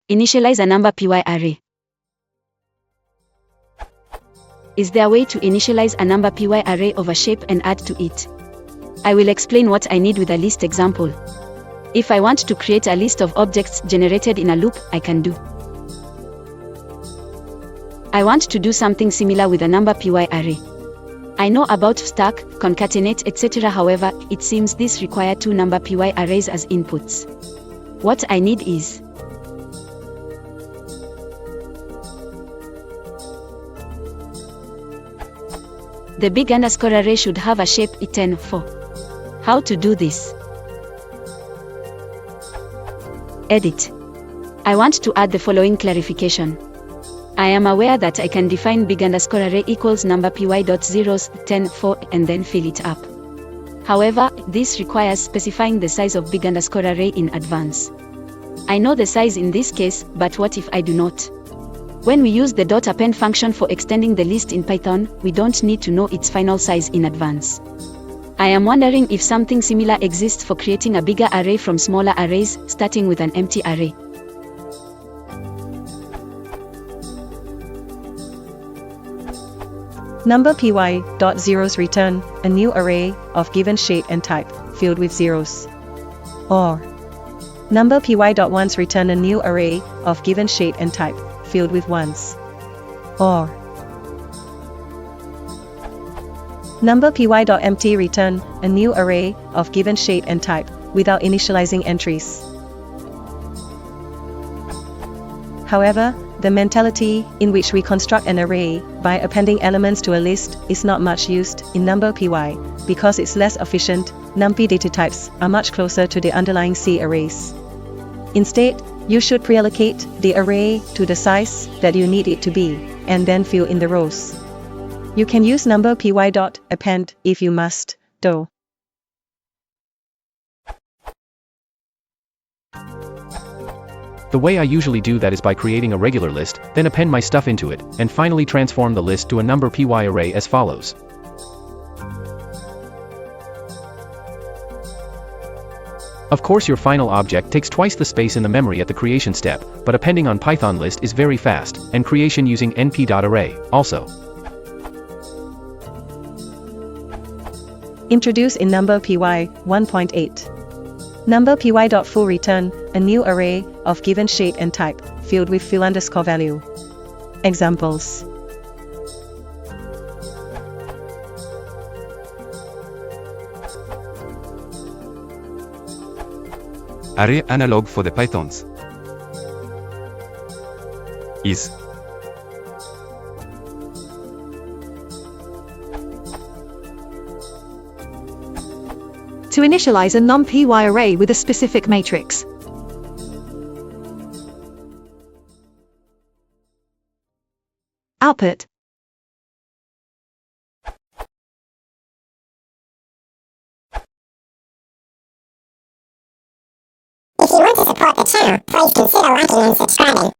Initialize a number py array. Is there a way to initialize a number py array of a shape and add to it? I will explain what I need with a list example. If I want to create a list of objects generated in a loop, I can do. I want to do something similar with a number py array. I know about stack, concatenate, etc. However, it seems this requires two number py arrays as inputs. What I need is the big underscore array should have a shape e10 for. How to do this? Edit. I want to add the following clarification. I am aware that I can define big underscore array equals number py.zeros 10 for and then fill it up. However, this requires specifying the size of big underscore array in advance. I know the size in this case, but what if I do not? When we use the .append function for extending the list in Python, we don't need to know its final size in advance. I am wondering if something similar exists for creating a bigger array from smaller arrays, starting with an empty array. Number py.zeros return a new array of given shape and type, filled with zeros. Or number py.ones return a new array of given shape and type, filled with ones. Or number py.empty return a new array of given shape and type, without initializing entries. However, the mentality in which we construct an array by appending elements to a list is not much used in number py, because it's less efficient. Numpy data types are much closer to the underlying C arrays. Instead, you should pre-allocate the array to the size that you need it to be, and then fill in the rows. You can use number py.append if you must, though. The way I usually do that is by creating a regular list, then append my stuff into it, and finally transform the list to a number py array as follows. Of course, your final object takes twice the space in the memory at the creation step, but appending on Python list is very fast, and creation using np.array, also. Introduce in number py 1.8. Number py.full return a new array of given shape and type, filled with fill underscore value. Examples. Array analog for the Pythons is to initialize a numpy array with a specific matrix. Output. If you want to support the channel, please consider liking and subscribing.